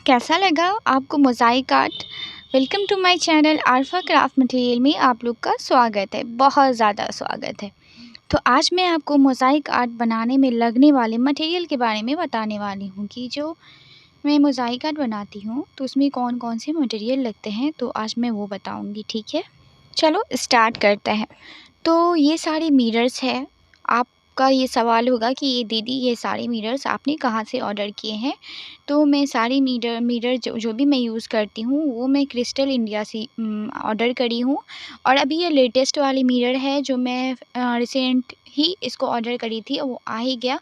कैसा लगा आपको mosaic art? Welcome to my channel Arfa craft material में आप लोग का स्वागत है, बहुत ज़्यादा स्वागत है। तो आज मैं आपको मोज़ाइक आर्ट बनाने में लगने वाले मटेरियल के बारे में बताने वाली हूँ कि जो मैं मोज़ाइक आर्ट बनाती हूँ तो उसमें कौन-कौन से मटेरियल लगते हैं, तो आज मैं वो बताऊँगी, ठीक है? चलो स्टार्ट करते हैं। तो ये सारे मिरर्स हैं। आपका ये सवाल होगा कि ये दीदी ये सारे मिरर्स आपने कहाँ से ऑर्डर किए हैं? तो मैं सारी मिरर मिरर जो जो भी मैं यूज़ करती हूँ वो मैं क्रिस्टल इंडिया से ऑर्डर करी हूँ। और अभी ये लेटेस्ट वाली मिरर है जो मैं रिसेंट ही इसको ऑर्डर करी थी और वो आ ही गया।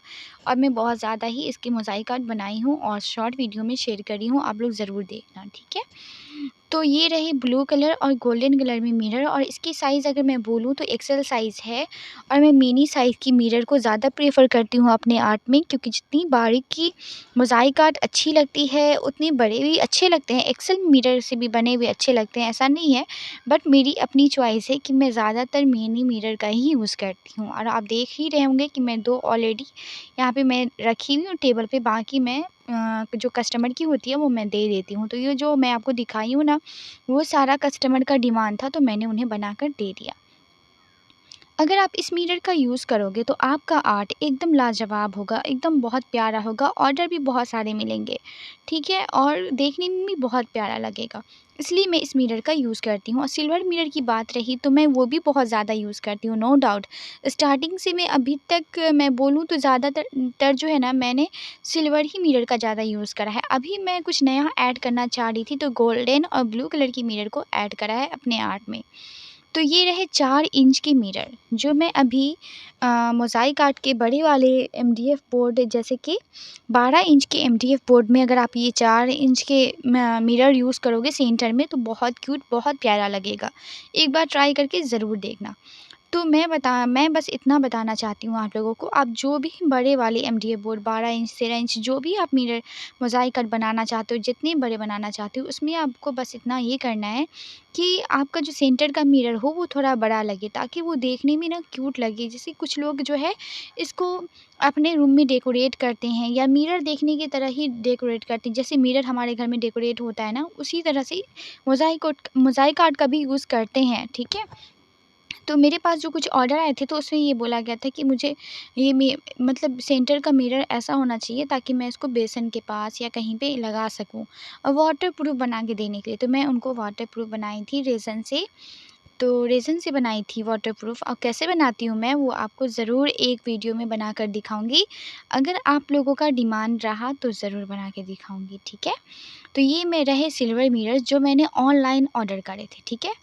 और मैं बहुत ज़्यादा ही इसकी मोज़ाइक आर्ट बनाई हूँ और शॉर्ट वीडियो में शेयर करी हूँ, आप लोग ज़रूर देखना, ठीक है? तो ये रहे ब्लू कलर और गोल्डन कलर में मिरर, और इसकी साइज़ अगर मैं बोलूँ तो एक्सेल साइज़ है। और मैं मिनी साइज़ की मिरर को ज़्यादा प्रेफ़र करती हूँ अपने आर्ट में, क्योंकि जितनी बारीकी मोज़ाइक आर्ट अच्छी लगती है उतने बड़े भी अच्छे लगते हैं। एक्सेल मिरर से भी बने हुए अच्छे लगते हैं, ऐसा नहीं है। बट मेरी अपनी चॉइस है कि मैं ज़्यादातर मिनी मिरर का ही यूज़ करती हूँ। और आप देख ही रहे होंगे कि मैं 2 ऑलरेडी यहाँ पे मैं रखी हुई हूँ टेबल पे, बाकी मैं जो कस्टमर की होती है वो मैं दे देती हूँ। तो ये जो मैं आपको दिखाई हूँ ना, वो सारा कस्टमर का डिमांड था तो मैंने उन्हें बनाकर दे दिया। अगर आप इस मिरर का यूज़ करोगे तो आपका आर्ट एकदम लाजवाब होगा, एकदम बहुत प्यारा होगा, ऑर्डर भी बहुत सारे मिलेंगे, ठीक है? और देखने में भी बहुत प्यारा लगेगा, इसलिए मैं इस मिरर का यूज़ करती हूँ। और सिल्वर मिरर की बात रही तो मैं वो भी बहुत ज़्यादा यूज़ करती हूँ, नो डाउट। स्टार्टिंग से मैं अभी तक मैं बोलूँ तो ज़्यादातर जो है ना, मैंने सिल्वर ही मिरर का ज़्यादा यूज़ करा है। अभी मैं कुछ नया ऐड करना चाह रही थी तो गोल्डन और ब्लू कलर की मिरर को ऐड करा है अपने आर्ट में। तो ये रहे 4 इंच के मिरर जो मैं अभी मोज़ाइक आर्ट के बड़े वाले एमडीएफ बोर्ड, जैसे कि 12 इंच के एमडीएफ बोर्ड में अगर आप ये 4 इंच के मिरर यूज़ करोगे सेंटर में तो बहुत क्यूट, बहुत प्यारा लगेगा। एक बार ट्राई करके ज़रूर देखना। तो मैं बस इतना बताना चाहती हूँ आप लोगों को, आप जो भी बड़े वाले एमडीएफ बोर्ड 12 इंच, 13 इंच जो भी आप मिरर मोज़ाइक आर्ट बनाना चाहते हो, जितने बड़े बनाना चाहते हो, उसमें आपको बस इतना ये करना है कि आपका जो सेंटर का मिरर हो वो थोड़ा बड़ा लगे, ताकि वो देखने में ना क्यूट लगे। जैसे कुछ लोग जो है इसको अपने रूम में डेकोरेट करते हैं या मिरर देखने की तरह ही डेकोरेट करते हैं। जैसे मिरर हमारे घर में डेकोरेट होता है ना, उसी तरह से मोज़ाइक आर्ट का भी यूज़ करते हैं, ठीक है? तो मेरे पास जो कुछ ऑर्डर आए थे तो उसमें ये बोला गया था कि मुझे ये मतलब सेंटर का मिरर ऐसा होना चाहिए ताकि मैं इसको बेसन के पास या कहीं पे लगा सकूं, और वाटर प्रूफ बना के देने के लिए। तो मैं उनको वाटर प्रूफ बनाई थी रेज़न से। तो रेज़न से बनाई थी वाटरप्रूफ़। और कैसे बनाती हूँ मैं वो आपको ज़रूर एक वीडियो में बनाकर दिखाऊँगी। अगर आप लोगों का डिमांड रहा तो ज़रूर बना के दिखाऊँगी, ठीक है? तो ये मैं रहे सिल्वर मिरर जो मैंने ऑनलाइन ऑर्डर करे थे, ठीक है?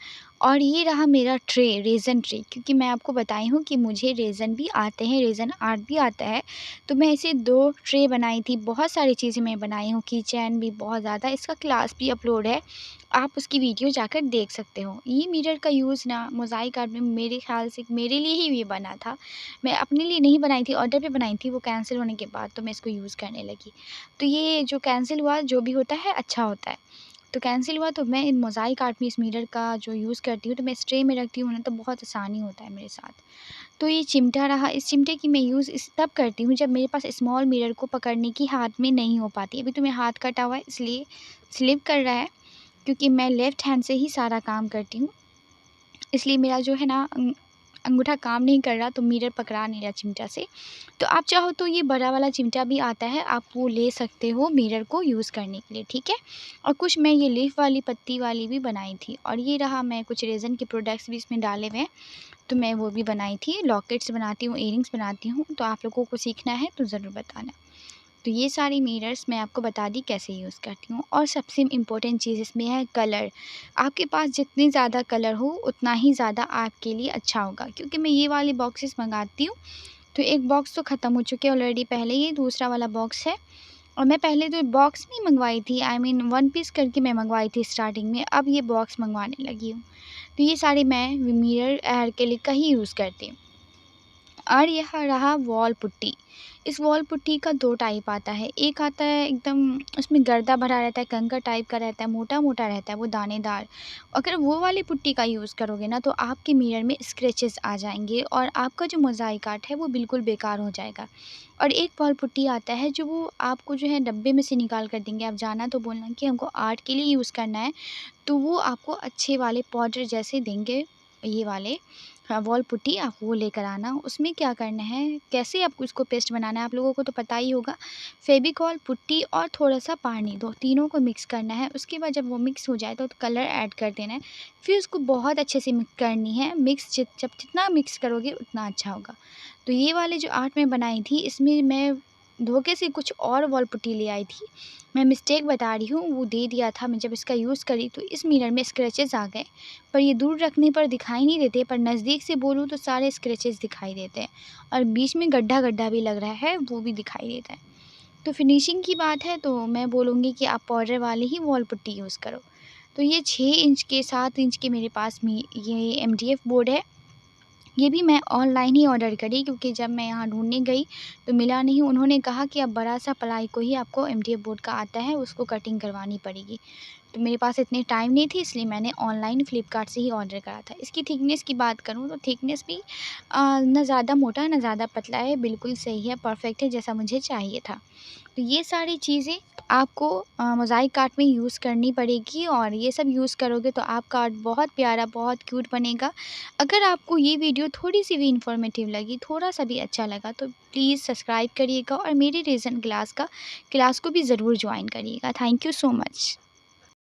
और ये रहा मेरा ट्रे, रेज़न ट्रे, क्योंकि मैं आपको बताई हूँ कि मुझे रेज़न भी आते हैं, रेज़न आर्ट भी आता है। तो मैं ऐसे 2 ट्रे बनाई थी, बहुत सारी चीज़ें मैं बनाई हूँ, कीचेन भी बहुत ज़्यादा, इसका क्लास भी अपलोड है। आप उसकी वीडियो जाकर देख सकते हो। ये मिरर का यूज़ ना मोज़ाइक आर्ट में मेरे ख़्याल से मेरे लिए ही ये बना था। मैं अपने लिए नहीं बनाई थी, ऑर्डर पे बनाई थी, वो कैंसिल होने के बाद तो मैं इसको यूज़ करने लगी। तो ये जो कैंसिल हुआ, जो भी होता है अच्छा होता है। तो कैंसिल हुआ तो मैं मोज़ाइक आर्ट में इस मिरर का जो यूज़ करती हूँ तो मैं इस ट्रे में रखती हूँ ना, तो बहुत आसानी होता है मेरे साथ। तो ये चिमटा रहा, इस चिमटे की मैं यूज़ तब करती हूँ जब मेरे पास स्मॉल मिरर को पकड़ने की हाथ में नहीं हो पाती। अभी तो मेरा हाथ कटा हुआ है इसलिए स्लिप कर रहा है, क्योंकि मैं लेफ़्ट हैंड से ही सारा काम करती हूँ। इसलिए मेरा जो है ना अंगूठा काम नहीं कर रहा, तो मिरर पकड़ा नहीं रहा चिमटा से। तो आप चाहो तो ये बड़ा वाला चिमटा भी आता है, आप वो ले सकते हो मिरर को यूज़ करने के लिए, ठीक है? और कुछ मैं ये लीफ वाली पत्ती वाली भी बनाई थी। और ये रहा, मैं कुछ रेज़न के प्रोडक्ट्स भी इसमें डाले हुए हैं, तो मैं वो भी बनाई थी। लॉकेट्स बनाती हूँ, इयररिंग्स बनाती हूँ, तो आप लोगों को सीखना है तो ज़रूर बताना। तो ये सारी मिरर्स मैं आपको बता दी कैसे यूज़ करती हूँ। और सबसे इम्पोर्टेंट चीज़ इसमें है कलर। आपके पास जितने ज़्यादा कलर हो उतना ही ज़्यादा आपके लिए अच्छा होगा, क्योंकि मैं ये वाले बॉक्सेस मंगाती हूँ तो एक बॉक्स तो ख़त्म हो चुके हैं ऑलरेडी, पहले ये दूसरा वाला बॉक्स है। और मैं पहले तो बॉक्स नहीं मंगवाई थी, आई मीन 1 पीस करके मैं मंगवाई थी स्टार्टिंग में, अब ये बॉक्स मंगवाने लगी हूँ। तो ये सारे मैं मिरर एक्रिलिक का ही यूज़ करती हूँ। और यह रहा वॉल पुट्टी। इस वॉल पुट्टी का 2 टाइप आता है। एक आता है एकदम उसमें गर्दा भरा रहता है, कंकर टाइप का रहता है, मोटा-मोटा रहता है वो दानेदार। अगर वो वाली पुट्टी का यूज़ करोगे ना तो आपके मिरर में स्क्रैचेस आ जाएँगे और आपका जो मोज़ाइक आर्ट है वो बिल्कुल बेकार हो जाएगा। और एक वॉल पुट्टी आता है जो वो आपको जो है डब्बे में से निकाल कर देंगे। आप जाना तो बोलना कि हमको आर्ट के लिए यूज़ करना है, तो वो आपको अच्छे वाले पाउडर जैसे देंगे, ये वाले वॉल पुट्टी आप वो लेकर आना। उसमें क्या करना है, कैसे आपको इसको पेस्ट बनाना है आप लोगों को तो पता ही होगा। फेविकॉल, पुट्टी और थोड़ा-सा पानी, दो तीनों को मिक्स करना है। उसके बाद जब वो मिक्स हो जाए तो कलर ऐड कर देना है। फिर उसको बहुत अच्छे से मिक्स करनी है। मिक्स जब जितना मिक्स करोगे उतना अच्छा होगा। तो ये वाले जो आर्ट मैं बनाई थी इसमें मैं धोखे से कुछ और वॉल पुट्टी ले आई थी। मैं मिस्टेक बता रही हूँ, वो दे दिया था। मैं जब इसका यूज़ करी तो इस मिरर में स्क्रैचेस आ गए। पर ये दूर रखने पर दिखाई नहीं देते, पर नज़दीक से बोलूँ तो सारे स्क्रैचेस दिखाई देते हैं और बीच में गड्ढा-गड्ढा भी लग रहा है, वो भी दिखाई देता है। तो फिनिशिंग की बात है तो मैं बोलूँगी कि आप पाउडर वाली ही वॉल पुट्टी यूज़ करो। तो ये 6 इंच के 7 इंच के मेरे पास में ये एमडीएफ बोर्ड है। ये भी मैं ऑनलाइन ही ऑर्डर करी क्योंकि जब मैं यहाँ ढूँढने गई तो मिला नहीं। उन्होंने कहा कि अब बड़ा-सा प्लाई को ही आपको एमडीएफ बोर्ड का आता है, उसको कटिंग करवानी पड़ेगी। तो मेरे पास इतने टाइम नहीं थी इसलिए मैंने ऑनलाइन फ्लिपकार्ट से ही ऑर्डर करा था। इसकी थिकनेस की बात करूँ तो थिकनेस भी ना ज़्यादा मोटा ना ज़्यादा पतला है, बिल्कुल सही है, परफेक्ट है जैसा मुझे चाहिए था। तो ये सारी चीज़ें आपको मोज़ाइक आर्ट में यूज़ करनी पड़ेगी और ये सब यूज़ करोगे तो आपका आर्ट बहुत प्यारा, बहुत क्यूट बनेगा। अगर आपको ये वीडियो थोड़ी-सी भी इन्फॉर्मेटिव लगी, थोड़ा-सा भी अच्छा लगा तो प्लीज़ सब्सक्राइब करिएगा और मेरी रीज़न क्लास को भी ज़रूर जॉइन करिएगा। Thank you so much.